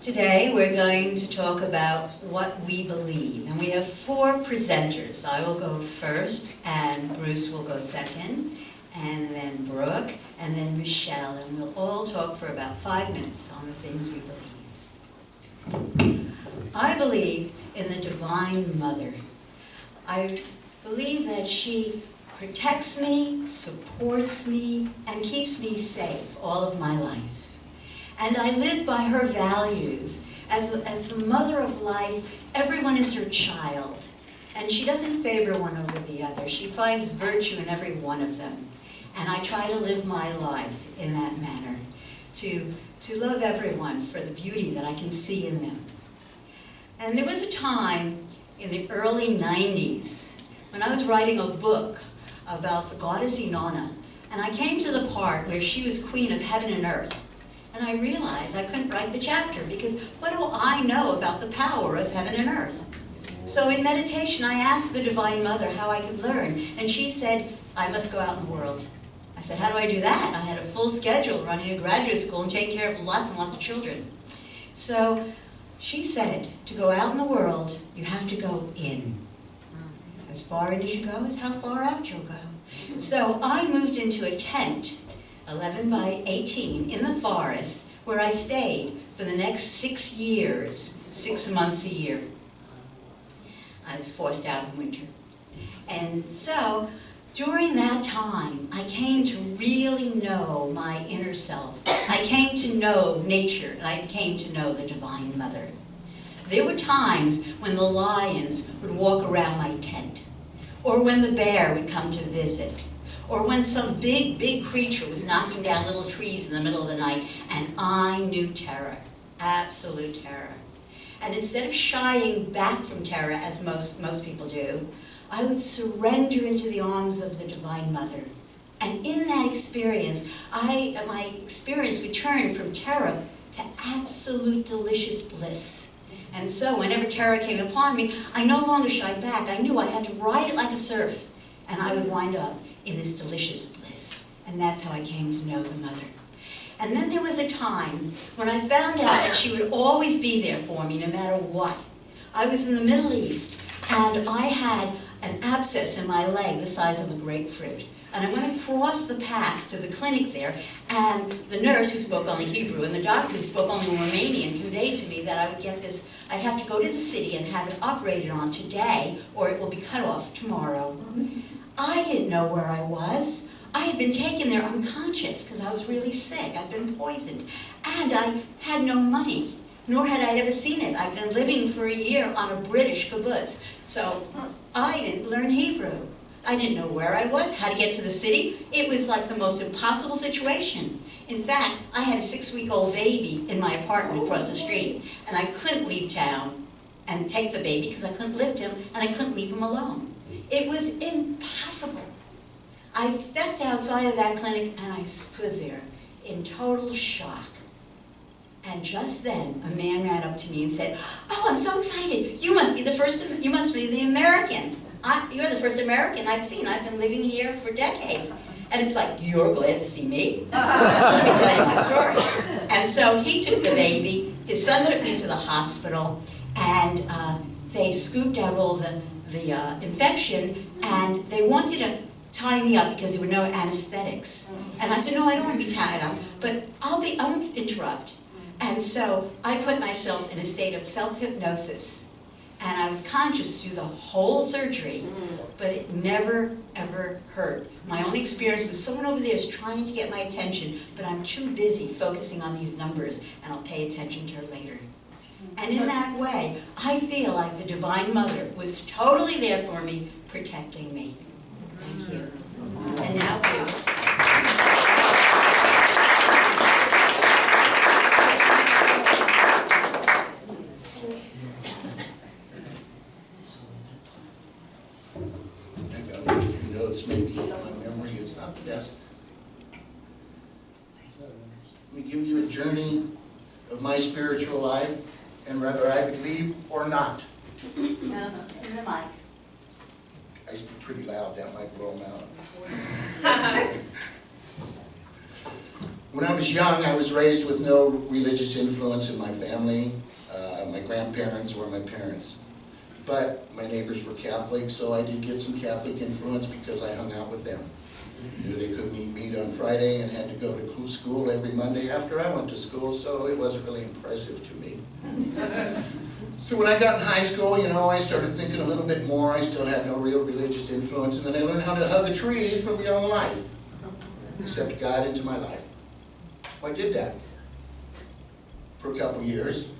Today we're going to talk about what we believe, and we have 4 presenters. I will go first, and Bruce will go second, and then Brooke, and then Michelle, and we'll all talk for about 5 minutes on the things we believe. I believe in the Divine Mother. I believe that she protects me, supports me, and keeps me safe all of my life. And I live by her values. As the mother of life, everyone is her child. And she doesn't favor one over the other. She finds virtue in every one of them. And I try to live my life in that manner, to love everyone for the beauty that I can see in them. And there was a time in the early 90s when I was writing a book about the goddess Inanna. And I came to the part where she was queen of heaven and earth. And I realized I couldn't write the chapter because what do I know about the power of heaven and earth? So in meditation, I asked the Divine Mother how I could learn. And she said, I must go out in the world. I said, how do I do that? I had a full schedule running a graduate school and taking care of lots and lots of children. So she said, to go out in the world, you have to go in. As far in as you go is how far out you'll go. So I moved into a tent 11 by 18 in the forest, where I stayed for the next 6 years, 6 months a year. I was forced out in winter. And so, during that time, I came to really know my inner self. I came to know nature, and I came to know the Divine Mother. There were times when the lions would walk around my tent, or when the bear would come to visit, or when some big creature was knocking down little trees in the middle of the night, and I knew terror, absolute terror. And instead of shying back from terror, as most people do, I would surrender into the arms of the Divine Mother. And in that experience, my experience would turn from terror to absolute delicious bliss. And so whenever terror came upon me, I no longer shied back. I knew I had to ride it like a surf, and I would wind up in this delicious bliss. And that's how I came to know the Mother. And then there was a time when I found out that she would always be there for me no matter what. I was in the Middle East, and I had an abscess in my leg the size of a grapefruit. And I went across the path to the clinic there, and the nurse who spoke only Hebrew and the doctor who spoke only Romanian conveyed to me that I would get this, I'd have to go to the city and have it operated on today, or it will be cut off tomorrow. I didn't know where I was. I had been taken there unconscious because I was really sick. I'd been poisoned. And I had no money, nor had I ever seen it. I'd been living for a year on a British kibbutz. So I didn't learn Hebrew. I didn't know where I was, how to get to the city. It was like the most impossible situation. In fact, I had a 6-week-old baby in my apartment across the street, and I couldn't leave town and take the baby because I couldn't lift him, and I couldn't leave him alone. It was impossible. I stepped outside of that clinic and I stood there in total shock. And just then, a man ran up to me and said, "Oh, I'm so excited. You must be the American. You're the first American I've seen. I've been living here for decades." And it's like, you're glad to see me? Let me tell you my story. And so he took the baby, his son took me to the hospital, and they scooped out all the infection, and they wanted to tie me up because there were no anesthetics. And I said, no, I don't want to be tied up, but I won't interrupt. And so I put myself in a state of self-hypnosis, and I was conscious through the whole surgery, but it never, ever hurt. My only experience was someone over there is trying to get my attention, but I'm too busy focusing on these numbers, and I'll pay attention to her later. And in that way, I feel like the Divine Mother was totally there for me, protecting me. Thank you. And now, Bruce. I got a few notes, maybe my memory is not the best. Let me give you a journey of my spiritual life, and whether I believe or not. In the mic. I speak pretty loud, that might blow them out. When I was young, I was raised with no religious influence in my family. My grandparents were my parents. But my neighbors were Catholic, so I did get some Catholic influence because I hung out with them. Knew they couldn't eat meat on Friday and had to go to school every Monday after I went to school, so it wasn't really impressive to me. So when I got in high school, you know, I started thinking a little bit more. I still had no real religious influence, and then I learned how to hug a tree from young life. Accept God into my life. I did that for a couple years.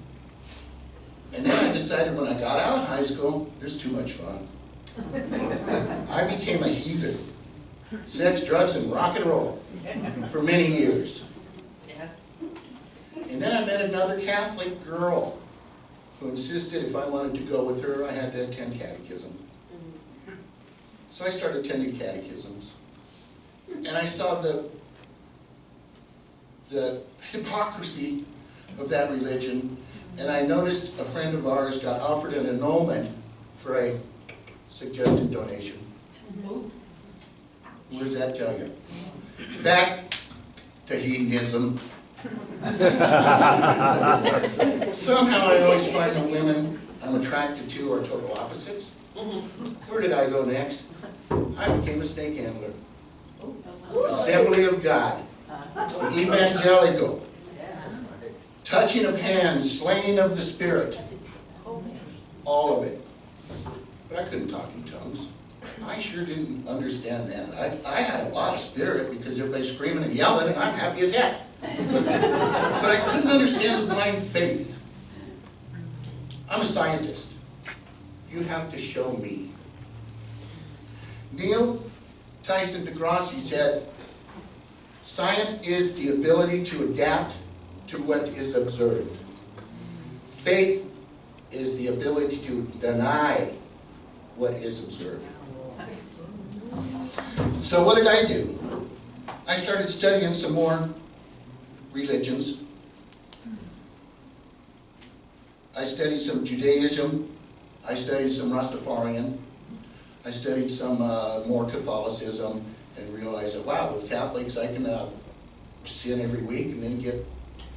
And then I decided when I got out of high school, there's too much fun. I became a heathen. Sex, drugs, and rock and roll for many years. And then I met another Catholic girl who insisted if I wanted to go with her, I had to attend catechism. So I started attending catechisms. And I saw the hypocrisy of that religion, and I noticed a friend of ours got offered an annulment for a suggested donation. What does that tell you? Back to hedonism. Somehow I always find the women I'm attracted to are total opposites. Where did I go next? I became a snake handler. Assembly of God. Evangelical. Touching of hands, slaying of the Spirit. All of it. But I couldn't talk in tongues. I sure didn't understand that. I had a lot of spirit because everybody's screaming and yelling and I'm happy as heck. But I couldn't understand the blind faith. I'm a scientist. You have to show me. Neil Tyson deGrasse said, science is the ability to adapt to what is observed. Faith is the ability to deny what is observed. So what did I do? I started studying some more religions. I studied some Judaism. I studied some Rastafarian. I studied some more Catholicism and realized that, wow, with Catholics I can sin every week and then get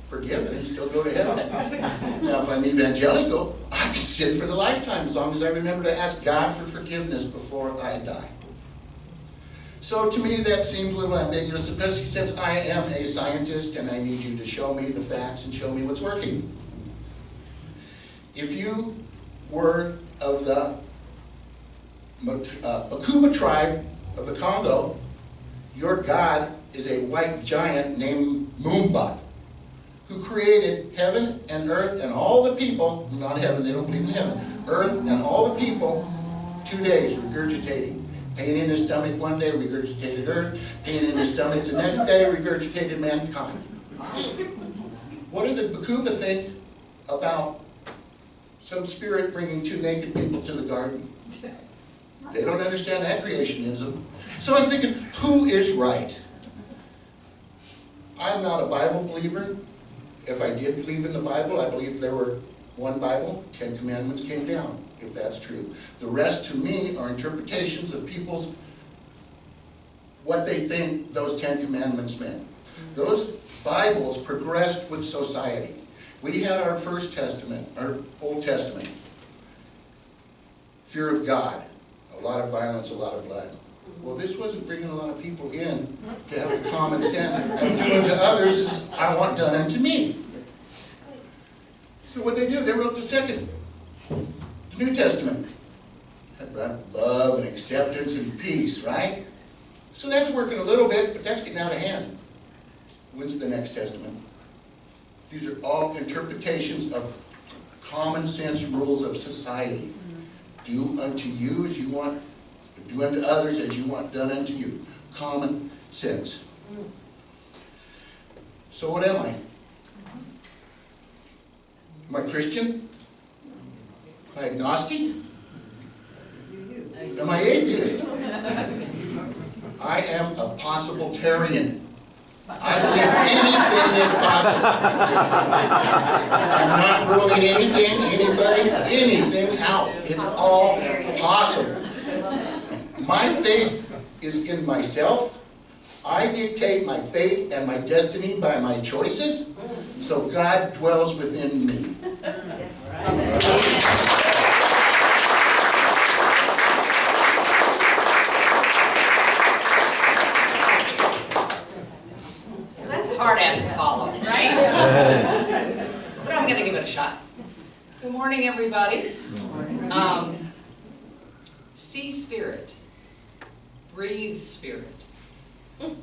forgiven and still go to heaven. Now if I'm evangelical, I can sin for the lifetime as long as I remember to ask God for forgiveness before I die. So to me that seems a little ambiguous, especially since I am a scientist and I need you to show me the facts and show me what's working. If you were of the Bakuba tribe of the Congo, your God is a white giant named Mumba, who created heaven and earth and all the people, not heaven, they don't believe in heaven, earth and all the people, 2 days regurgitating. Pain in his stomach one day, regurgitated earth. Pain in his stomach the next day, regurgitated mankind. What do the Bakuba think about some spirit bringing 2 naked people to the garden? They don't understand that creationism. So I'm thinking, who is right? I'm not a Bible believer. If I did believe in the Bible, I believe there were one Bible, 10 Commandments came down, if that's true. The rest to me are interpretations of people's, what they think those 10 Commandments meant. Those Bibles progressed with society. We had our First Testament, our Old Testament. Fear of God, a lot of violence, a lot of blood. Well, this wasn't bringing a lot of people in to have the common sense of doing to others as I want done unto me. So what they do, they wrote the New Testament. Love and acceptance and peace, right? So that's working a little bit, but that's getting out of hand. When's the next testament? These are all interpretations of common sense rules of society. Do unto you as you want, do unto others as you want done unto you. Common sense. So what am I? Am I Christian? Am I agnostic? Am I atheist? I am a possibilitarian. I believe anything is possible. I'm not ruling anything, anybody, anything out. It's all possible. My faith is in myself, I dictate my fate and my destiny by my choices, so God dwells within me. That's a hard act to follow, right? But I'm going to give it a shot. Good morning, everybody. See spirit, breathe spirit,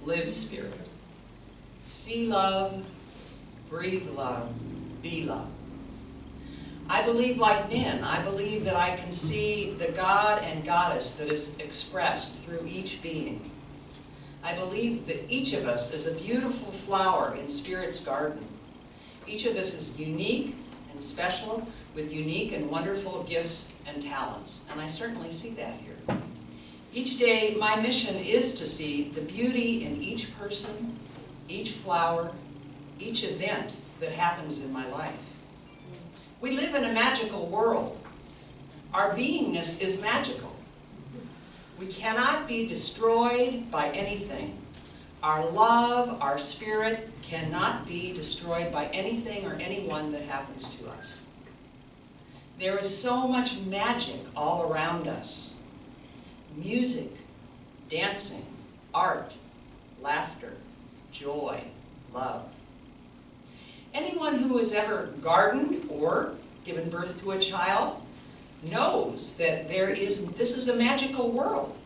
live spirit. See love, breathe love, be love. I believe like Nin, I believe that I can see the God and Goddess that is expressed through each being. I believe that each of us is a beautiful flower in Spirit's garden. Each of us is unique and special with unique and wonderful gifts and talents, and I certainly see that here. Each day, my mission is to see the beauty in each person, each flower, each event that happens in my life. We live in a magical world. Our beingness is magical. We cannot be destroyed by anything. Our love, our spirit cannot be destroyed by anything or anyone that happens to us. There is so much magic all around us. Music, dancing, art, laughter, joy, love. Anyone who has ever gardened or given birth to a child knows that this is a magical world.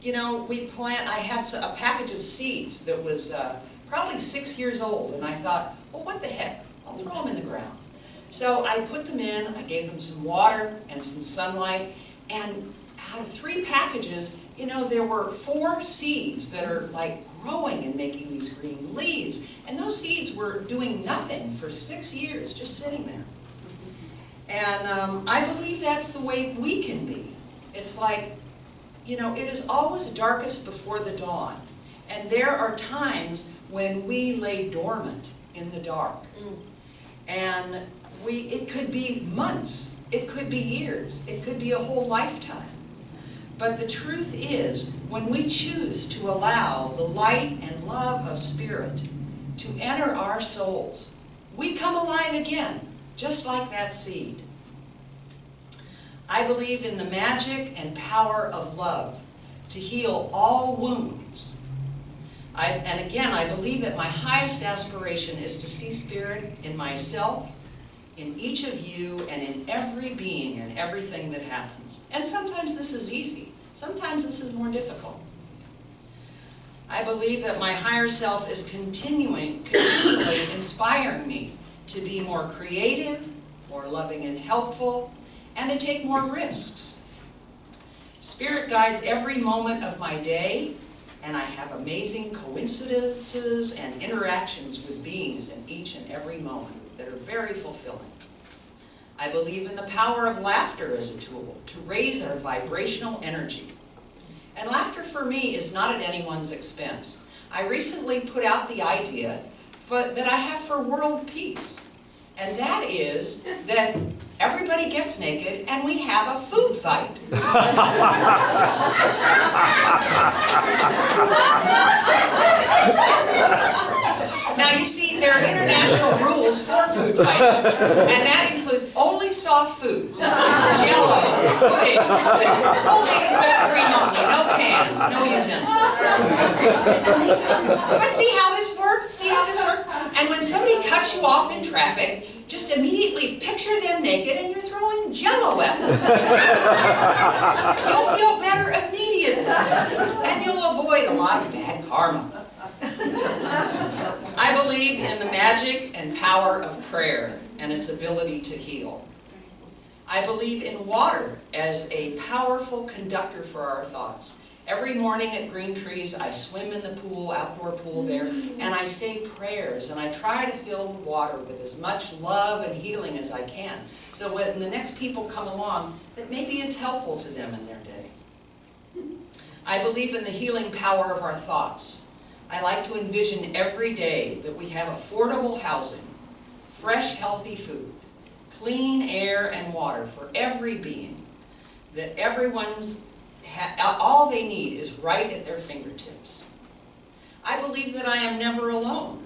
You know, I had a package of seeds that was probably 6 years old, and I thought, well, what the heck, I'll throw them in the ground. So I put them in, I gave them some water and some sunlight, and out of 3 packages, you know, there were 4 seeds that are like growing and making these green leaves. And those seeds were doing nothing for 6 years, just sitting there. And I believe that's the way we can be. It's like, you know, it is always darkest before the dawn. And there are times when we lay dormant in the dark. And it could be months, it could be years, it could be a whole lifetime. But the truth is, when we choose to allow the light and love of Spirit to enter our souls, we come alive again, just like that seed. I believe in the magic and power of love to heal all wounds. And again, I believe that my highest aspiration is to see Spirit in myself, in each of you, and in every being and everything that happens. And sometimes this is easy. Sometimes this is more difficult. I believe that my higher self is continually inspiring me to be more creative, more loving and helpful, and to take more risks. Spirit guides every moment of my day, and I have amazing coincidences and interactions with beings in each and every moment that are very fulfilling. I believe in the power of laughter as a tool to raise our vibrational energy. And laughter for me is not at anyone's expense. I recently put out the idea that I have for world peace. And that is that everybody gets naked and we have a food fight. Now you see, there are international rules for food fighting, and that includes only soft foods, Jell-O, pudding, homemade whipped cream only, no cans, no utensils. But see how this works? See how this works? And when somebody cuts you off in traffic, just immediately picture them naked and you're throwing Jell-O at them. You'll feel better immediately, and you'll avoid a lot of bad karma. I believe in the magic and power of prayer and its ability to heal. I believe in water as a powerful conductor for our thoughts. Every morning at Green Trees, I swim in the pool, outdoor pool there, and I say prayers, and I try to fill the water with as much love and healing as I can, so when the next people come along, that maybe it's helpful to them in their day. I believe in the healing power of our thoughts. I like to envision every day that we have affordable housing, fresh, healthy food, clean air and water for every being, that everyone's all they need is right at their fingertips. I believe that I am never alone.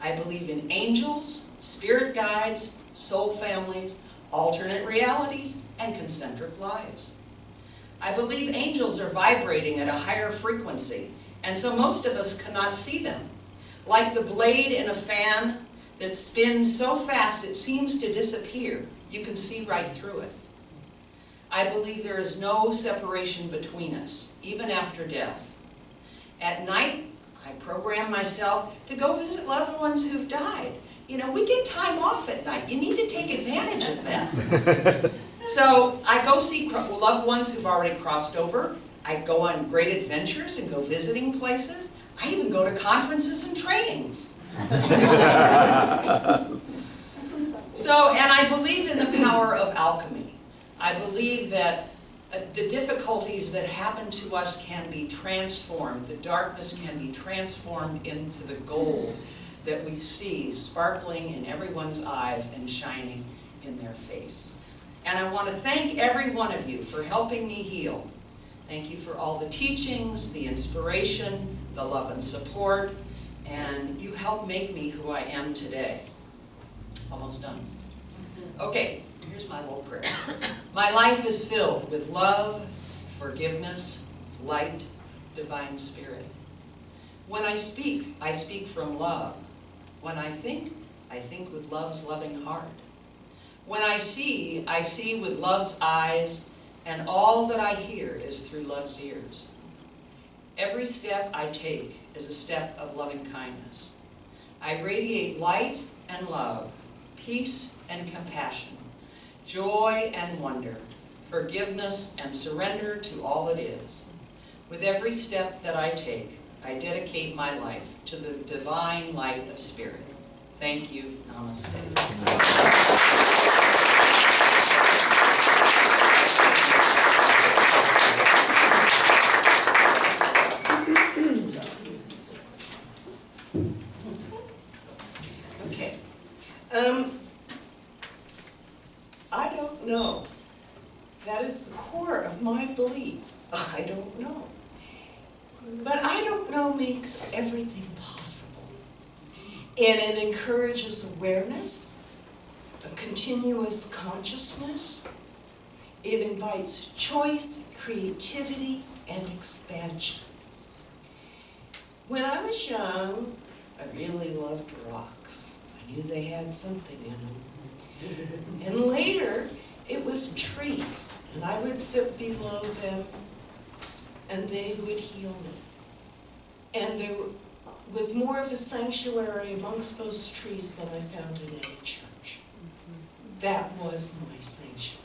I believe in angels, spirit guides, soul families, alternate realities, and concentric lives. I believe angels are vibrating at a higher frequency, and so most of us cannot see them. Like the blade in a fan that spins so fast it seems to disappear, you can see right through it. I believe there is no separation between us, even after death. At night, I program myself to go visit loved ones who've died. You know, we get time off at night. You need to take advantage of that. So I go see loved ones who've already crossed over. I go on great adventures and go visiting places. I even go to conferences and trainings. So, and I believe in the power of alchemy. I believe that the difficulties that happen to us can be transformed. The darkness can be transformed into the gold that we see sparkling in everyone's eyes and shining in their face. And I want to thank every one of you for helping me heal. Thank you for all the teachings, the inspiration, the love and support, and you helped make me who I am today. Almost done. Okay, here's my little prayer. My life is filled with love, forgiveness, light, divine spirit. When I speak from love. When I think with love's loving heart. When I see with love's eyes, and all that I hear is through love's ears. Every step I take is a step of loving kindness. I radiate light and love, peace and compassion, joy and wonder, forgiveness and surrender to all it is. With every step that I take, I dedicate my life to the divine light of spirit. Thank you. Namaste. Okay. I don't know. That is the core of my belief. I don't know. But I don't know makes everything possible. And it encourages awareness, a continuous consciousness. It invites choice, creativity, and expansion. When I was young, I really loved rocks. I knew they had something in them. And later, it was trees, and I would sit below them, and they would heal me. And there was more of a sanctuary amongst those trees than I found in any church. That was my sanctuary.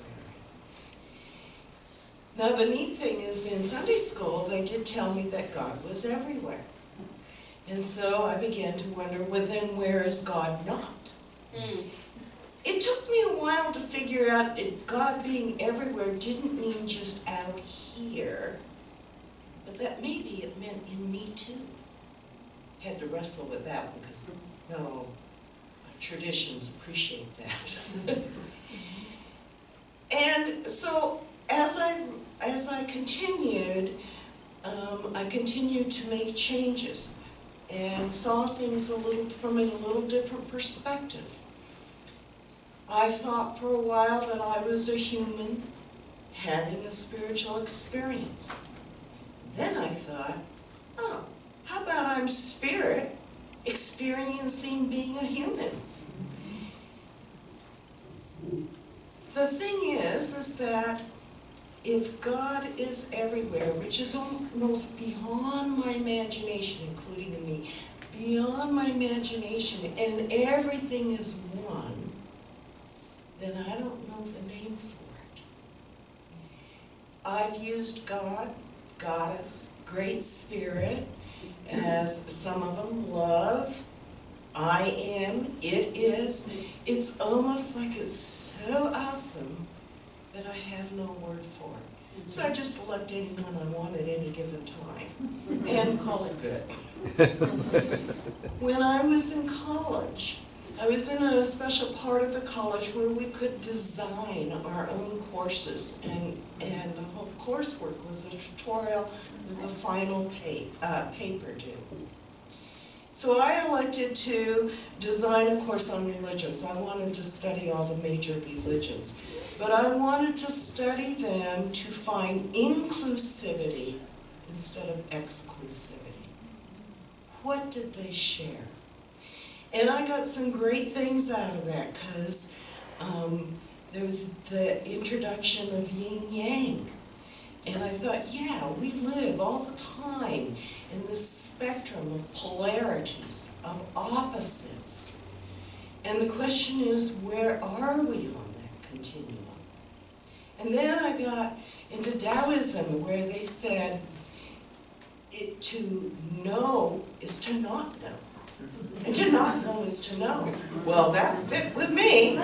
Now the neat thing is, in Sunday school, they did tell me that God was everywhere. And so I began to wonder, well then where is God not? It took me a while to figure out that God being everywhere didn't mean just out here, but that maybe it meant in me too. Had to wrestle with that one because no traditions appreciate that. And so as I continued, I continued to make changes and saw things from a little different perspective. I thought for a while that I was a human having a spiritual experience. Then I thought, oh, how about I'm spirit experiencing being a human? The thing is that if God is everywhere, which is almost beyond my imagination, including in me, beyond my imagination, and everything is one, then I don't know the name for it. I've used God, Goddess, Great Spirit, as some of them love, I am, it is. It's almost like it's so awesome that I have no word for it. So I just elect anyone I want at any given time and call it good. When I was in college, I was in a special part of the college where we could design our own courses, and the whole coursework was a tutorial with a final paper due. So I elected to design a course on religions. I wanted to study all the major religions, but I wanted to study them to find inclusivity instead of exclusivity. What did they share? And I got some great things out of that, because there was the introduction of yin-yang. And I thought, yeah, we live all the time in this spectrum of polarities, of opposites. And the question is, where are we on that continuum? And then I got into Taoism, where they said, to know is to not know. And to not know is to know. Well, that fit with me.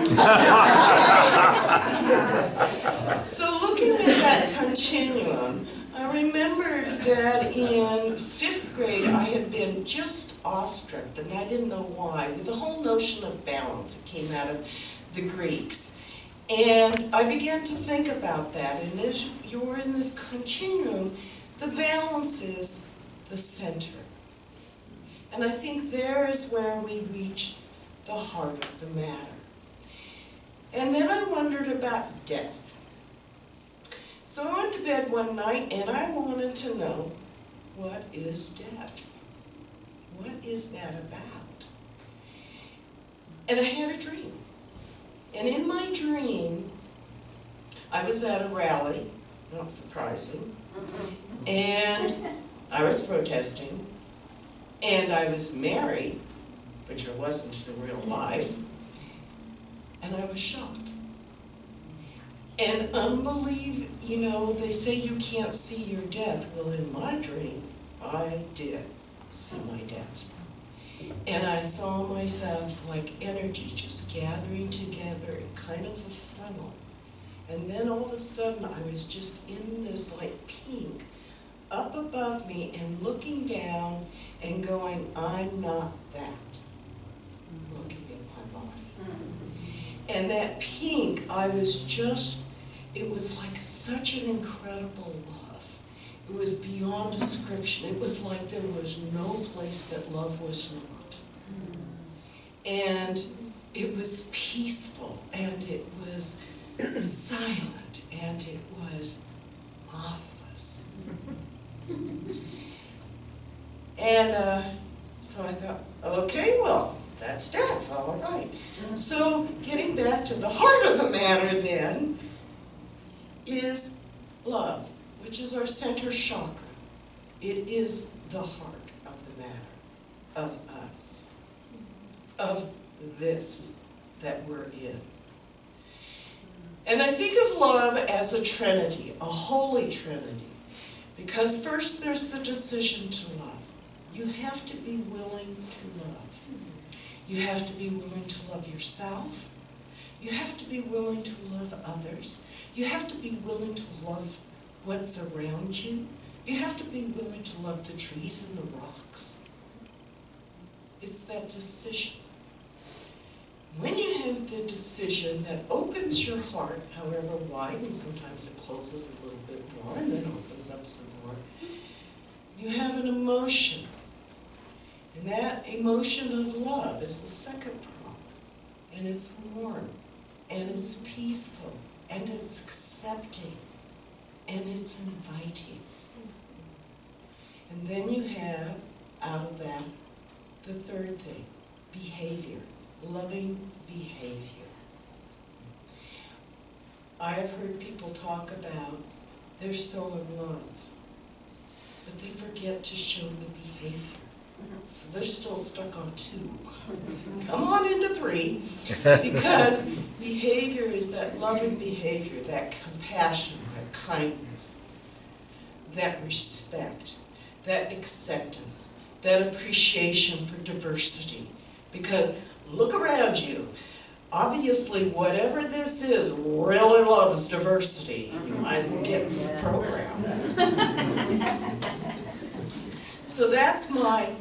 So looking at that continuum, I remembered that in 5th grade I had been just awestruck, and I didn't know why, with the whole notion of balance that came out of the Greeks. And I began to think about that, and as you're in this continuum, the balance is the center. And I think there is where we reach the heart of the matter. And then I wondered about death. So I went to bed one night and I wanted to know, what is death? What is that about? And I had a dream. And in my dream, I was at a rally, not surprising, and I was protesting. And I was married, which I wasn't in real life, and I was shocked. And unbelievable, you know, they say you can't see your death. Well, in my dream, I did see my death. And I saw myself like energy just gathering together in kind of a funnel. And then all of a sudden, I was just in this like pink, up above me and looking down and going, I'm not that, looking at my body. And that pink, I was just, it was like such an incredible love. It was beyond description. It was like there was no place that love was not. And it was peaceful, and it was silent, and it was marvelous. And so I thought, okay, well, that's death, all right. So getting back to the heart of the matter then is love, which is our center chakra. It is the heart of the matter, of us, of this that we're in. And I think of love as a trinity, a holy trinity. Because first there's the decision to love. You have to be willing to love. You have to be willing to love yourself. You have to be willing to love others. You have to be willing to love what's around you. You have to be willing to love the trees and the rocks. It's that decision. When you have the decision that opens your heart, however wide, and sometimes it closes a little bit more and then opens up some more, you have an emotion. And that emotion of love is the second prong. And it's warm, and it's peaceful, and it's accepting, and it's inviting. And then you have, out of that, the third thing, behavior. Loving behavior. I have heard people talk about they're so in love, but they forget to show the behavior. So they're still stuck on 2. Come on into 3, because behavior is that loving behavior, that compassion, that kindness, that respect, that acceptance, that appreciation for diversity. Because look around you. Obviously, whatever this is really loves diversity. You might as well get in the program. So that's my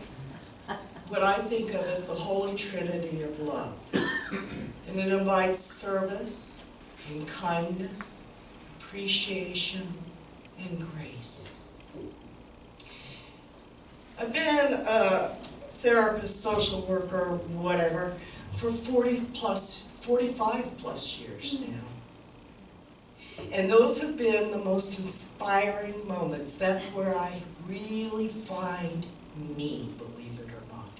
what I think of as the Holy Trinity of love. And it invites service and kindness, appreciation, and grace. I've been a therapist, social worker, whatever, for 45 plus years now. And those have been the most inspiring moments. That's where I really find me, believe it or not.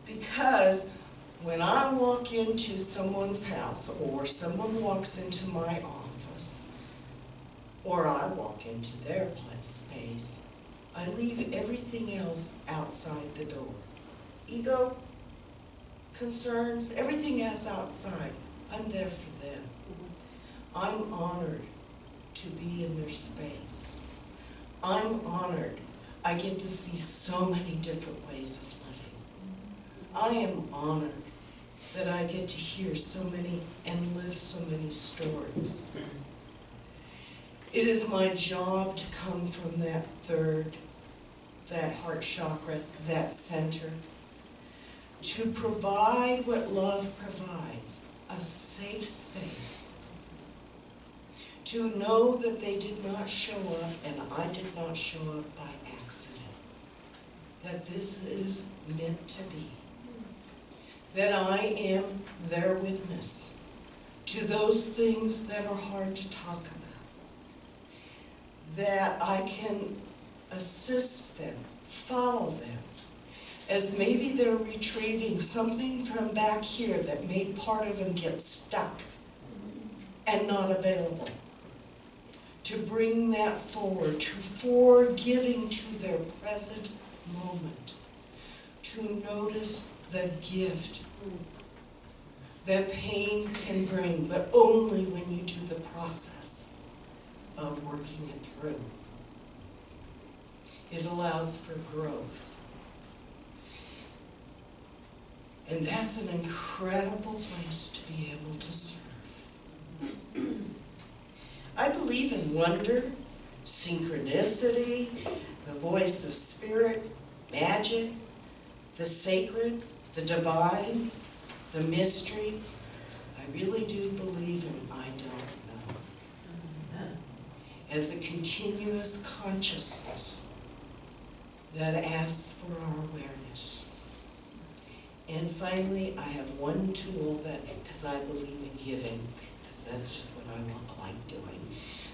Because when I walk into someone's house, or someone walks into my office, or I walk into their space, I leave everything else outside the door. Ego, concerns, everything else outside. I'm there for them. I'm honored to be in their space. I'm honored. I get to see so many different ways of living. I am honored that I get to hear so many and live so many stories. It is my job to come from that third, that heart chakra, that center, to provide what love provides, a safe space, to know that they did not show up and I did not show up by accident, that this is meant to be, that I am their witness to those things that are hard to talk about, that I can assist them, follow them, as maybe they're retrieving something from back here that made part of them get stuck and not available. To bring that forward, to forgiving to their present moment, to notice the gift that pain can bring, but only when you do the process of working it through. It allows for growth. And that's an incredible place to be able to serve. I believe in wonder, synchronicity, the voice of spirit, magic, the sacred, the divine, the mystery. I really do believe in I don't know. As a continuous consciousness that asks for our awareness. And finally, I have one tool that, because I believe in giving, because that's just what I like doing.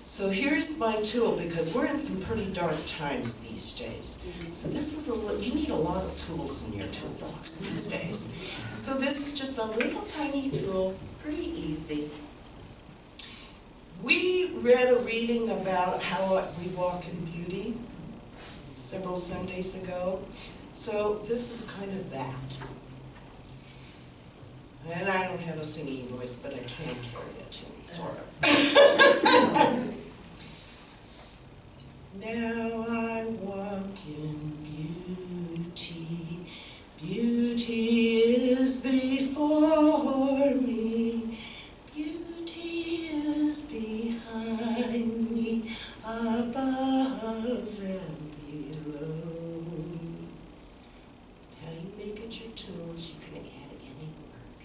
So here's my tool, because we're in some pretty dark times these days. So this is you need a lot of tools in your toolbox these days. So this is just a little tiny tool, pretty easy. We read a reading about how we walk in beauty several Sundays ago. So this is kind of that. And I don't have a singing voice, but I can carry a tune, sort of. Now I walk in beauty, beauty is before me, beauty is behind me, above and below me. How you make it your tools, you can add any word.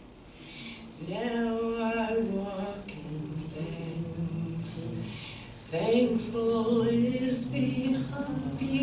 Now I walk in thanks, thankful is behind me.